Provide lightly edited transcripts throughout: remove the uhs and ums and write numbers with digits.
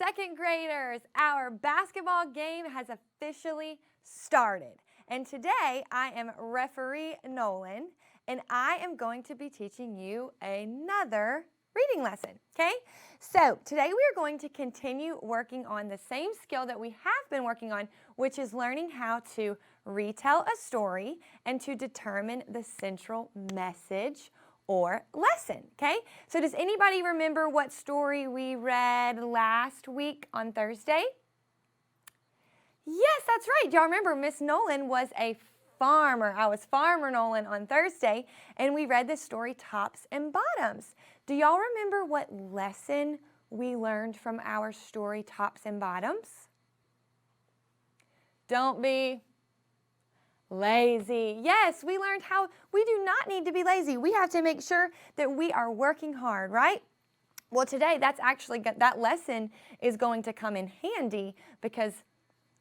second graders, our basketball game has officially started. And today I am referee Nolan, and I am going to be teaching you another reading lesson, okay? So today we are going to continue working on the same skill that we have been working on, which is learning how to retell a story and to determine the central message or lesson, okay? So does anybody remember what story we read last week on Thursday? Yes, that's right. Y'all remember Miss Nolan was a farmer. I was Farmer Nolan on Thursday, and we read the story Tops and Bottoms. Do y'all remember what lesson we learned from our story Tops and Bottoms? Don't be lazy. Yes, we learned how we do not need to be lazy. We have to make sure that we are working hard, right? Well, today that lesson is going to come in handy because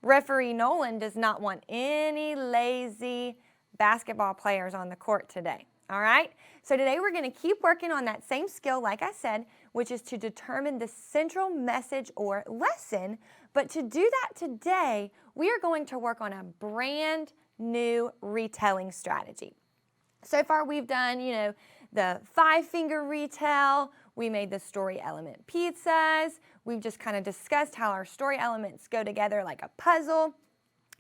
referee Nolan does not want any lazy basketball players on the court today. All right? So today we're going to keep working on that same skill, like I said, which is to determine the central message or lesson. But to do that today, we are going to work on a brand new retelling strategy. So far we've done, the 5-finger retell. We made the story element pizzas. We've just kind of discussed how our story elements go together like a puzzle.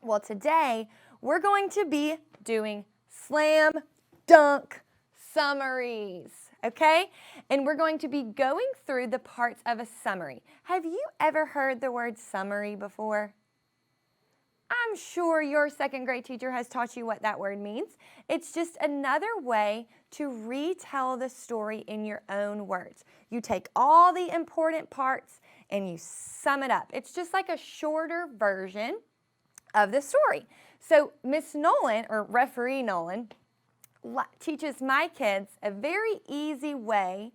Well, today we're going to be doing slam dunk summaries, okay? And we're going to be going through the parts of a summary. Have you ever heard the word summary before? I'm sure your second grade teacher has taught you what that word means. It's just another way to retell the story in your own words. You take all the important parts and you sum it up. It's just like a shorter version of the story. So Miss Nolan, or referee Nolan, teaches my kids a very easy way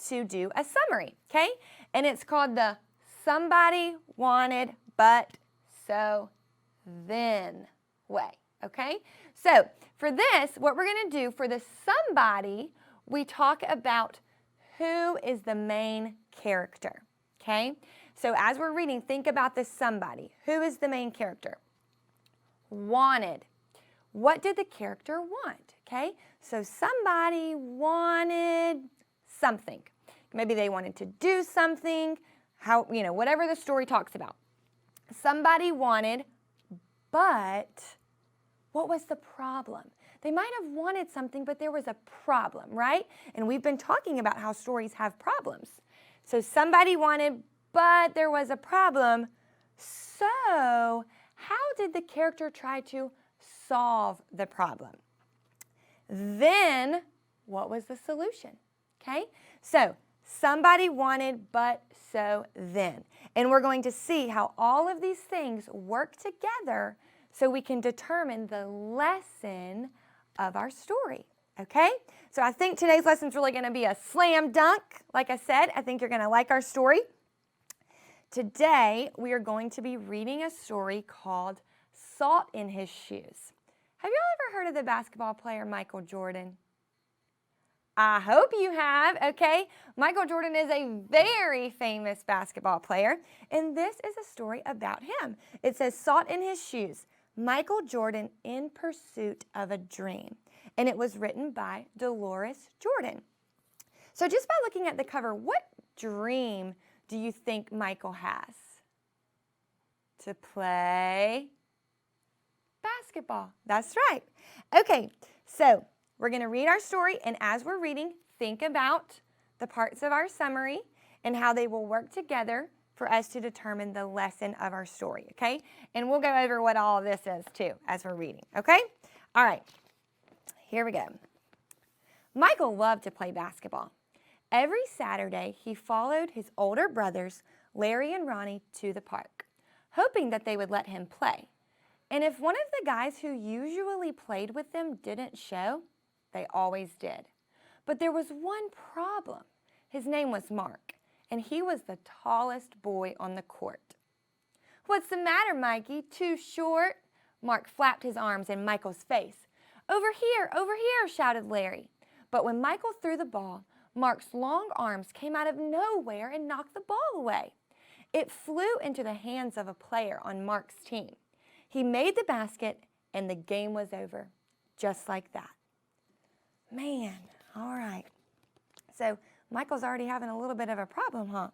to do a summary, okay? And it's called the somebody wanted but so then way, okay? So for this, what we're going to do for the somebody, we talk about who is the main character, okay? So as we're reading, think about this somebody. Who is the main character? Wanted. What did the character want, okay? So somebody wanted something. Maybe they wanted to do something, whatever the story talks about. Somebody wanted, but what was the problem? They might have wanted something, but there was a problem, right? And we've been talking about how stories have problems. So somebody wanted, but there was a problem. So how did the character try to solve the problem? Then what was the solution? Okay? So somebody wanted, but so then. And we're going to see how all of these things work together so we can determine the lesson of our story, okay? So I think today's lesson is really going to be a slam dunk. Like I said, I think you're going to like our story. Today, we are going to be reading a story called Salt in His Shoes. Have y'all ever heard of the basketball player Michael Jordan? I hope you have, okay? Michael Jordan is a very famous basketball player, and this is a story about him. It says, Salt in His Shoes, Michael Jordan in Pursuit of a Dream. And it was written by Dolores Jordan. So just by looking at the cover, what dream do you think Michael has? To play basketball. That's right. Okay, so we're going to read our story, and as we're reading, think about the parts of our summary and how they will work together for us to determine the lesson of our story, okay? And we'll go over what all of this is, too, as we're reading, okay? All right, here we go. Michael loved to play basketball. Every Saturday, he followed his older brothers, Larry and Ronnie, to the park, hoping that they would let him play. And if one of the guys who usually played with them didn't show, they always did. But there was one problem. His name was Mark, and he was the tallest boy on the court. What's the matter, Mikey? Too short? Mark flapped his arms in Michael's face. Over here, shouted Larry. But when Michael threw the ball, Mark's long arms came out of nowhere and knocked the ball away. It flew into the hands of a player on Mark's team. He made the basket, and the game was over, just like that. Man, all right. So Michael's already having a little bit of a problem, huh?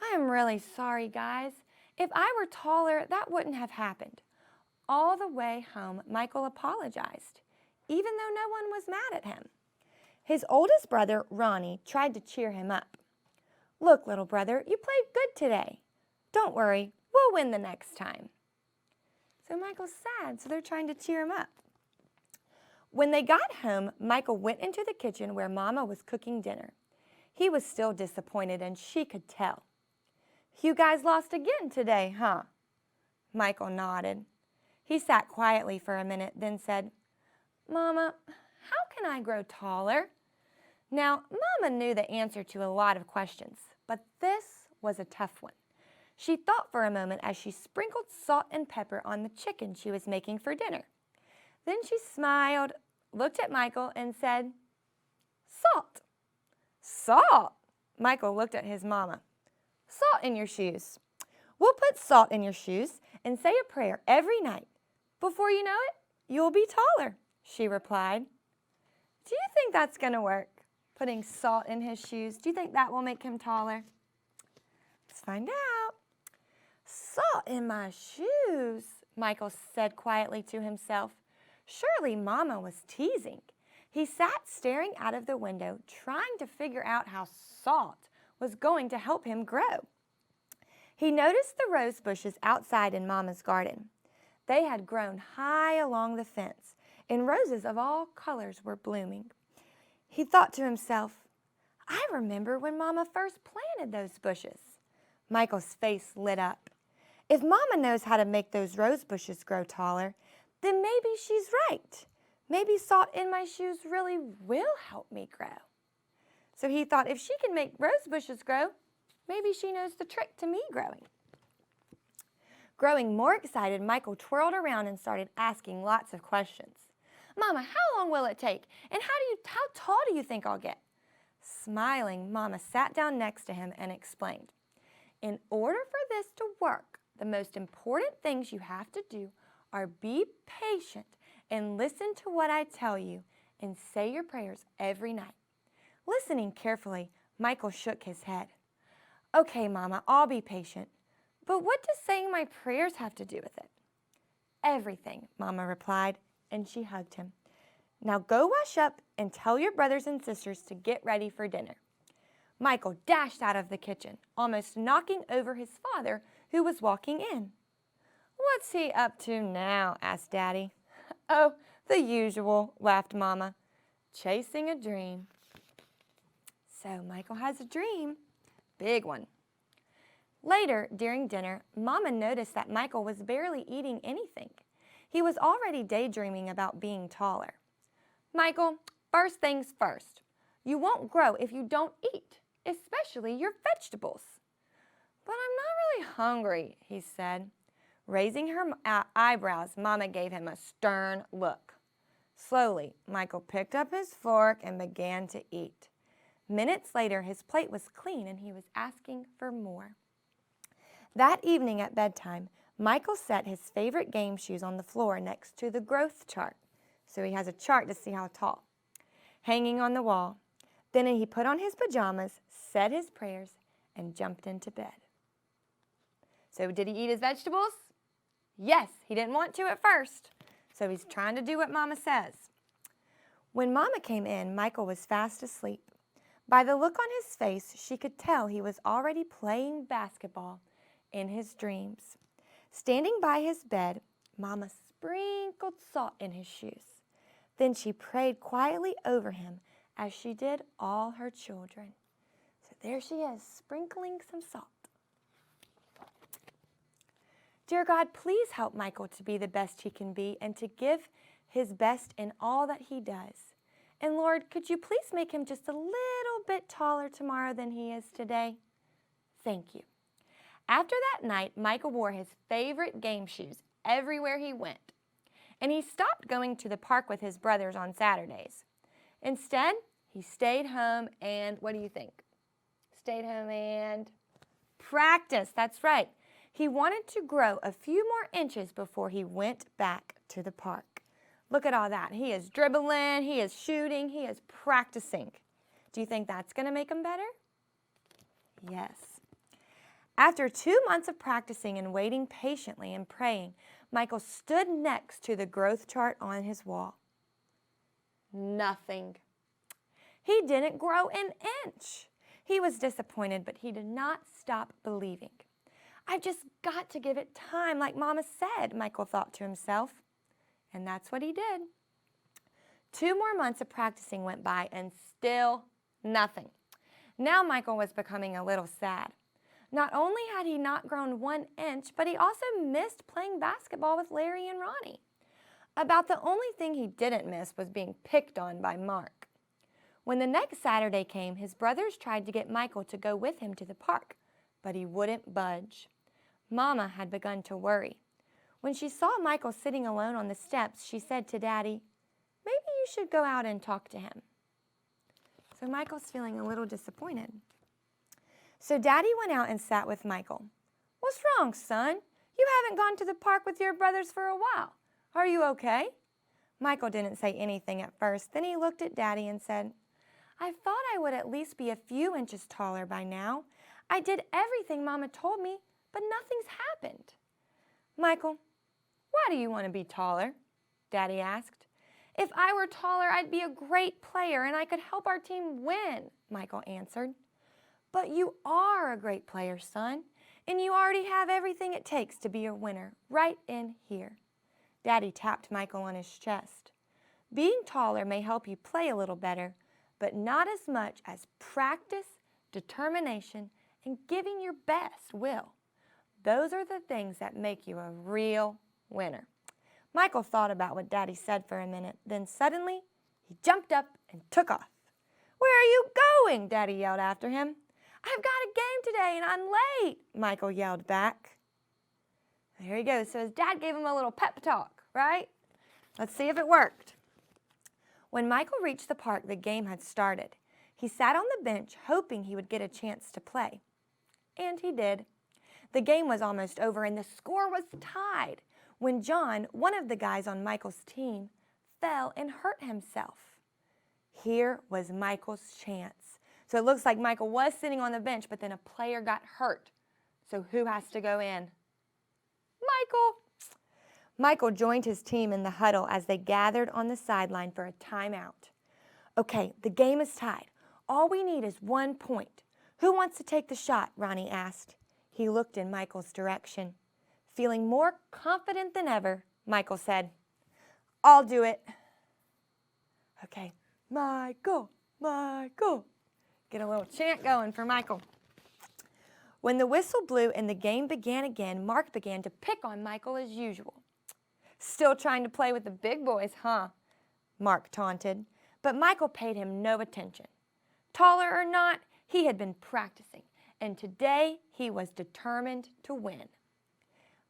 I am really sorry, guys. If I were taller, that wouldn't have happened. All the way home, Michael apologized, even though no one was mad at him. His oldest brother, Ronnie, tried to cheer him up. Look, little brother, you played good today. Don't worry, we'll win the next time. So Michael's sad, so they're trying to cheer him up. When they got home, Michael went into the kitchen where Mama was cooking dinner. He was still disappointed, and she could tell. You guys lost again today, huh? Michael nodded. He sat quietly for a minute, then said, Mama, how can I grow taller? Now, Mama knew the answer to a lot of questions, but this was a tough one. She thought for a moment as she sprinkled salt and pepper on the chicken she was making for dinner. Then she smiled, looked at Michael, and said, Salt. Salt? Michael looked at his mama. Salt in your shoes. We'll put salt in your shoes and say a prayer every night. Before you know it, you'll be taller, she replied. Do you think that's going to work? Putting salt in his shoes. Do you think that will make him taller? Let's find out. Salt in my shoes, Michael said quietly to himself. Surely Mama was teasing. He sat staring out of the window, trying to figure out how salt was going to help him grow. He noticed the rose bushes outside in Mama's garden. They had grown high along the fence, and roses of all colors were blooming. He thought to himself, I remember when Mama first planted those bushes. Michael's face lit up. If Mama knows how to make those rose bushes grow taller, then maybe she's right. Maybe salt in my shoes really will help me grow. So he thought if she can make rose bushes grow, maybe she knows the trick to me growing. Growing more excited, Michael twirled around and started asking lots of questions. Mama, how long will it take? And how tall do you think I'll get? Smiling, Mama sat down next to him and explained, in order for this to work, the most important things you have to do are be patient and listen to what I tell you and say your prayers every night. Listening carefully, Michael shook his head. Okay, Mama, I'll be patient. But what does saying my prayers have to do with it? Everything, Mama replied, and she hugged him. Now go wash up and tell your brothers and sisters to get ready for dinner. Michael dashed out of the kitchen, almost knocking over his father, who was walking in. What's he up to now? Asked Daddy. Oh, the usual, laughed Mama. Chasing a dream. So Michael has a dream. Big one. Later, during dinner, Mama noticed that Michael was barely eating anything. He was already daydreaming about being taller. Michael, first things first. You won't grow if you don't eat, especially your vegetables. But I'm not really hungry, he said. Raising her eyebrows, Mama gave him a stern look. Slowly, Michael picked up his fork and began to eat. Minutes later, his plate was clean and he was asking for more. That evening at bedtime, Michael set his favorite game shoes on the floor next to the growth chart. So he has a chart to see how tall, hanging on the wall. Then he put on his pajamas, said his prayers, and jumped into bed. So did he eat his vegetables? Yes, he didn't want to at first. So he's trying to do what Mama says. When Mama came in, Michael was fast asleep. By the look on his face, she could tell he was already playing basketball in his dreams. Standing by his bed, Mama sprinkled salt in his shoes. Then she prayed quietly over him as she did all her children. So there she is, sprinkling some salt. Dear God, please help Michael to be the best he can be and to give his best in all that he does. And Lord, could you please make him just a little bit taller tomorrow than he is today? Thank you. After that night, Michael wore his favorite game shoes everywhere he went. And he stopped going to the park with his brothers on Saturdays. Instead, he stayed home and, what do you think? Stayed home and Practice, that's right. He wanted to grow a few more inches before he went back to the park. Look at all that. He is dribbling, he is shooting, he is practicing. Do you think that's going to make him better? Yes. After 2 months of practicing and waiting patiently and praying, Michael stood next to the growth chart on his wall. Nothing. He didn't grow an inch. He was disappointed, but he did not stop believing. I've just got to give it time, like Mama said, Michael thought to himself. And that's what he did. 2 more months of practicing went by and still nothing. Now Michael was becoming a little sad. Not only had he not grown 1 inch, but he also missed playing basketball with Larry and Ronnie. About the only thing he didn't miss was being picked on by Mark. When the next Saturday came, his brothers tried to get Michael to go with him to the park, but he wouldn't budge. Mama had begun to worry. When she saw Michael sitting alone on the steps, she said to Daddy, "Maybe you should go out and talk to him." So Michael's feeling a little disappointed. So Daddy went out and sat with Michael. "What's wrong, son? You haven't gone to the park with your brothers for a while. Are you okay?" Michael didn't say anything at first. Then he looked at Daddy and said, "I thought I would at least be a few inches taller by now. I did everything Mama told me, but nothing's happened." "Michael, why do you want to be taller?" Daddy asked. "If I were taller, I'd be a great player and I could help our team win," Michael answered. "But you are a great player, son, and you already have everything it takes to be a winner right in here." Daddy tapped Michael on his chest. "Being taller may help you play a little better, but not as much as practice, determination, and giving your best will. Those are the things that make you a real winner." Michael thought about what Daddy said for a minute. Then suddenly, he jumped up and took off. "Where are you going?" Daddy yelled after him. "I've got a game today and I'm late," Michael yelled back. There he goes. So his dad gave him a little pep talk, right? Let's see if it worked. When Michael reached the park, the game had started. He sat on the bench, hoping he would get a chance to play. And he did. The game was almost over and the score was tied when John, one of the guys on Michael's team, fell and hurt himself. Here was Michael's chance. So it looks like Michael was sitting on the bench, but then a player got hurt. So who has to go in? Michael. Michael joined his team in the huddle as they gathered on the sideline for a timeout. "Okay, the game is tied. All we need is 1 point. Who wants to take the shot?" Ronnie asked. He looked in Michael's direction. Feeling more confident than ever, Michael said, "I'll do it." Okay, Michael, Michael. Get a little chant going for Michael. When the whistle blew and the game began again, Mark began to pick on Michael as usual. "Still trying to play with the big boys, huh?" Mark taunted, but Michael paid him no attention. Taller or not, he had been practicing, and today he was determined to win.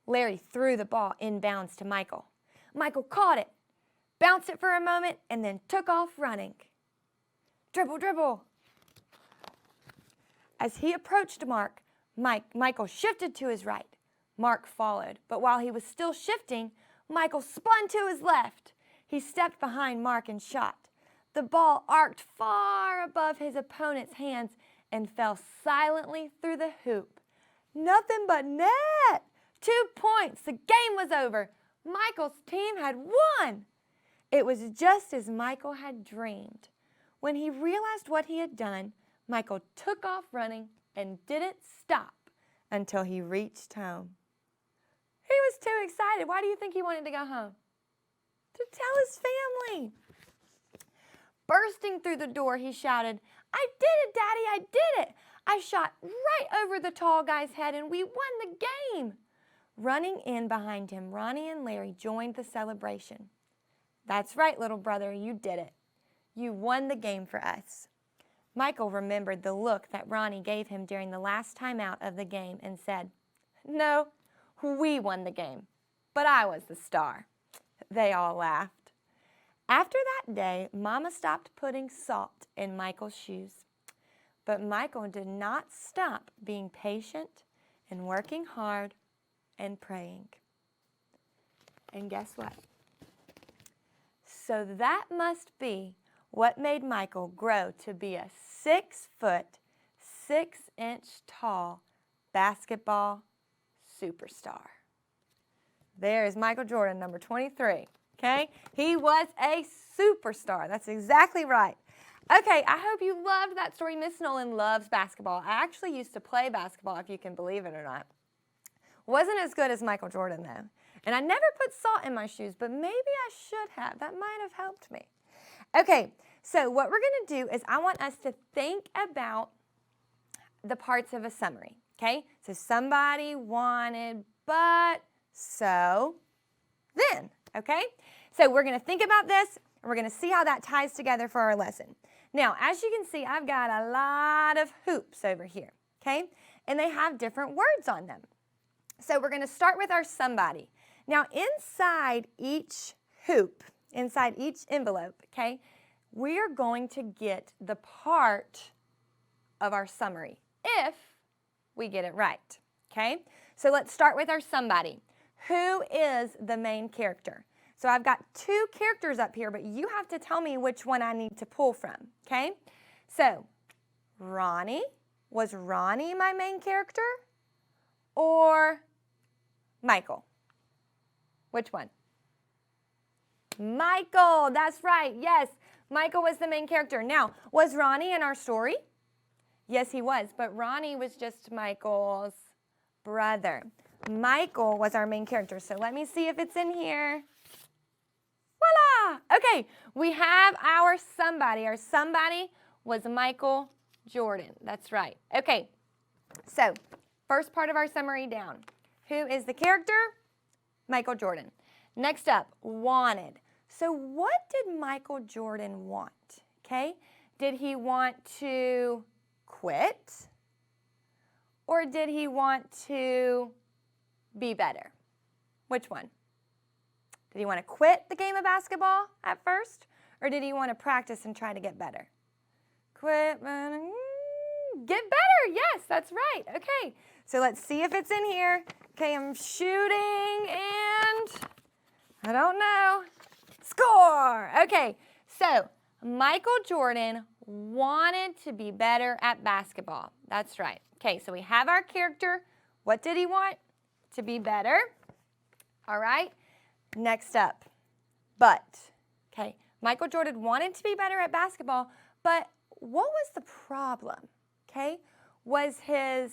Larry threw the ball inbounds to Michael. Michael caught it, bounced it for a moment, and then took off running. Dribble, dribble. As he approached Mark, Michael shifted to his right. Mark followed, but while he was still shifting, Michael spun to his left. He stepped behind Mark and shot. The ball arced far above his opponent's hands and fell silently through the hoop. Nothing but net! 2 points. The game was over. Michael's team had won. It was just as Michael had dreamed. When he realized what he had done, Michael took off running and didn't stop until he reached home. He was too excited. Why do you think he wanted to go home? To tell his family. Bursting through the door, he shouted, "I did it, Daddy, I did it! I shot right over the tall guy's head and we won the game!" Running in behind him, Ronnie and Larry joined the celebration. "That's right, little brother, you did it. You won the game for us." Michael remembered the look that Ronnie gave him during the last time out of the game and said, "No, we won the game, but I was the star." They all laughed. After that day, Mama stopped putting salt in Michael's shoes. But Michael did not stop being patient and working hard and praying. And guess what? So that must be what made Michael grow to be a 6 foot, 6 inch tall basketball superstar. There is Michael Jordan, number 23. Okay? He was a superstar. That's exactly right. Okay, I hope you loved that story. Miss Nolan loves basketball. I actually used to play basketball, if you can believe it or not. Wasn't as good as Michael Jordan, though. And I never put salt in my shoes, but maybe I should have. That might have helped me. Okay, so what we're going to do is I want us to think about the parts of a summary, okay? So somebody wanted, but, so, then, okay? So we're going to think about this, and we're going to see how that ties together for our lesson. Now, as you can see, I've got a lot of hoops over here, okay? And they have different words on them. So we're going to start with our somebody. Now, inside each hoop, inside each envelope, okay, we are going to get the part of our summary if we get it right, okay? So let's start with our somebody. Who is the main character? So I've got 2 characters up here, but you have to tell me which one I need to pull from, okay? So, Ronnie, was Ronnie my main character or Michael? Which one? Michael, that's right, yes. Michael was the main character. Now, was Ronnie in our story? Yes, he was, but Ronnie was just Michael's brother. Michael was our main character, so let me see if it's in here. Voila! Okay, we have our somebody. Our somebody was Michael Jordan. That's right. Okay, so first part of our summary down. Who is the character? Michael Jordan. Next up, wanted. So what did Michael Jordan want? Okay, did he want to quit? Or did he want to be better? Which one? Did he want to quit the game of basketball at first? Or did he want to practice and try to get better? Quit, get better. Yes, that's right. Okay, so let's see if it's in here. Okay, I'm shooting and I don't know. Score! Okay, so Michael Jordan wanted to be better at basketball. That's right. Okay, so we have our character. What did he want? To be better. All right. Next up, but. Okay, Michael Jordan wanted to be better at basketball, but what was the problem? Okay, was his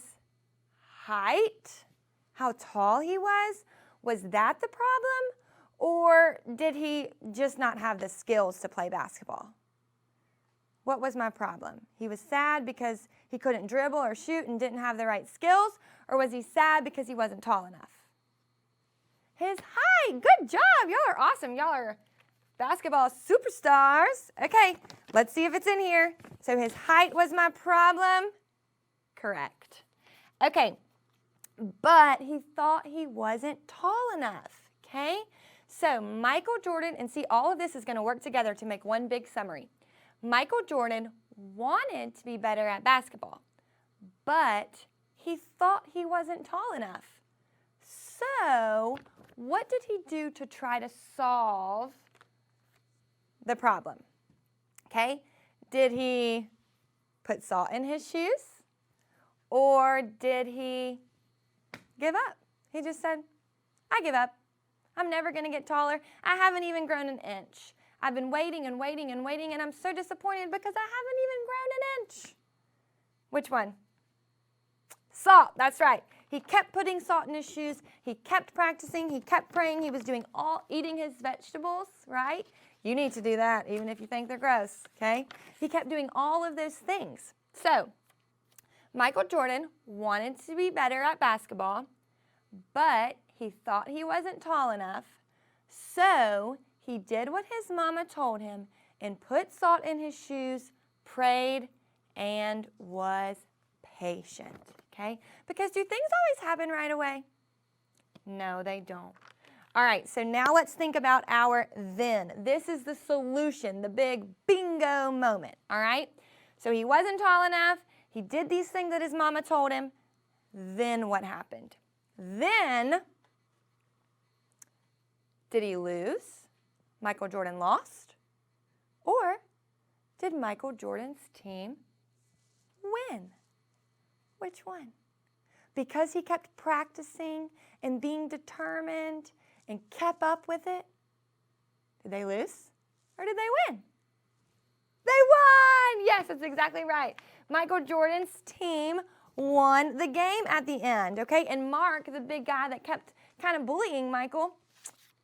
height, how tall he was that the problem? Or did he just not have the skills to play basketball? What was my problem? He was sad because he couldn't dribble or shoot and didn't have the right skills? Or was he sad because he wasn't tall enough? His height. Good job. Y'all are awesome. Y'all are basketball superstars. Okay, let's see if it's in here. So his height was my problem. Correct. Okay, but he thought he wasn't tall enough. Okay, so Michael Jordan, and see, all of this is going to work together to make one big summary. Michael Jordan wanted to be better at basketball, but he thought he wasn't tall enough. So what did he do to try to solve the problem? Okay, did he put salt in his shoes? Or did he give up? He just said, I give up. I'm never going to get taller. I haven't even grown an inch. I've been waiting and waiting and waiting, and I'm so disappointed because I haven't even grown an inch. Which one? Salt, that's right. He kept putting salt in his shoes. He kept practicing. He kept praying. He was eating his vegetables, right? You need to do that even if you think they're gross, okay? He kept doing all of those things. So, Michael Jordan wanted to be better at basketball, but he thought he wasn't tall enough. So, he did what his mama told him and put salt in his shoes, prayed, and was patient, okay? Because do things always happen right away? No, they don't. All right, so now let's think about our then. This is the solution, the big bingo moment, all right? So he wasn't tall enough. He did these things that his mama told him. Then what happened? Then, did he lose? Michael Jordan lost? Or did Michael Jordan's team win? Which one? Because he kept practicing and being determined and kept up with it, did they lose or did they win? They won! Yes, that's exactly right. Michael Jordan's team won the game at the end, okay? And Mark, the big guy that kept kind of bullying Michael,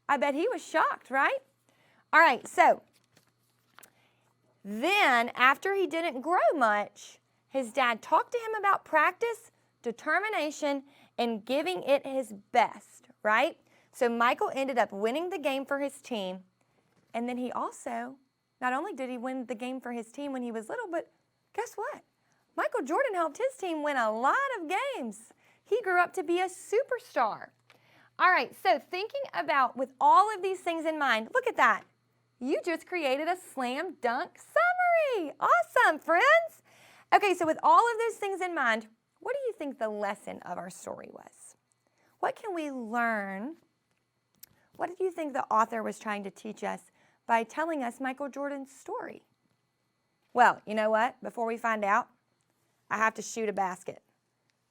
I bet he was shocked, right? All right, so then after he didn't grow much, his dad talked to him about practice, determination, and giving it his best, right? So Michael ended up winning the game for his team, and then he also, not only did he win the game for his team when he was little, but guess what? Michael Jordan helped his team win a lot of games. He grew up to be a superstar. All right, so thinking about with all of these things in mind, look at that. You just created a slam dunk summary. Awesome, friends. Okay, so with all of those things in mind, what do you think the lesson of our story was? What can we learn? What did you think the author was trying to teach us by telling us Michael Jordan's story? Well, you know what? Before we find out, I have to shoot a basket.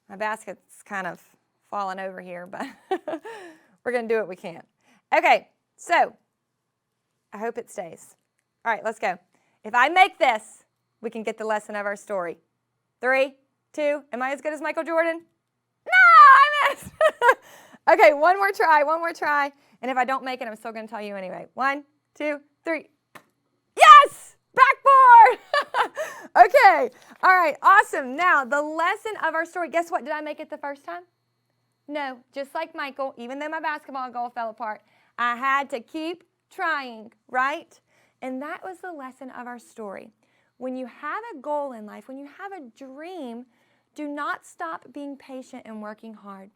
My basket's kind of falling over here, but we're going to do what we can. Okay, so I hope it stays. All right, let's go. If I make this, we can get the lesson of our story. 3, 2, am I as good as Michael Jordan? No, I missed. Okay, one more try. And if I don't make it, I'm still going to tell you anyway. 1, 2, 3. Yes! Backboard! Okay, all right, awesome. Now, the lesson of our story, guess what? Did I make it the first time? No, just like Michael, even though my basketball goal fell apart, I had to keep trying, right? And that was the lesson of our story. When you have a goal in life, when you have a dream, do not stop being patient and working hard.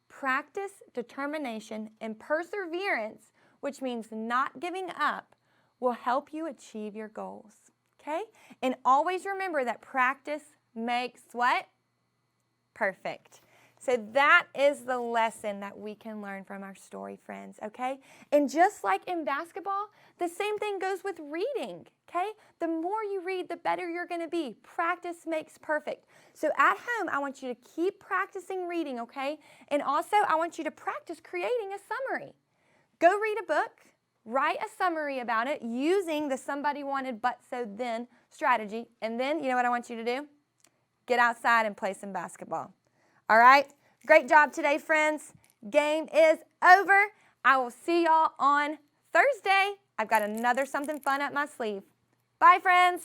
Practice, determination, and perseverance, which means not giving up, will help you achieve your goals, okay? And always remember that practice makes what? Perfect. So that is the lesson that we can learn from our story, friends, okay? And just like in basketball, the same thing goes with reading, okay? The more you read, the better you're going to be. Practice makes perfect. So at home, I want you to keep practicing reading, okay? And also, I want you to practice creating a summary. Go read a book, write a summary about it using the somebody wanted but so then strategy. And then, you know what I want you to do? Get outside and play some basketball. All right, great job today, friends. Game is over. I will see y'all on Thursday. I've got another something fun up my sleeve. Bye, friends.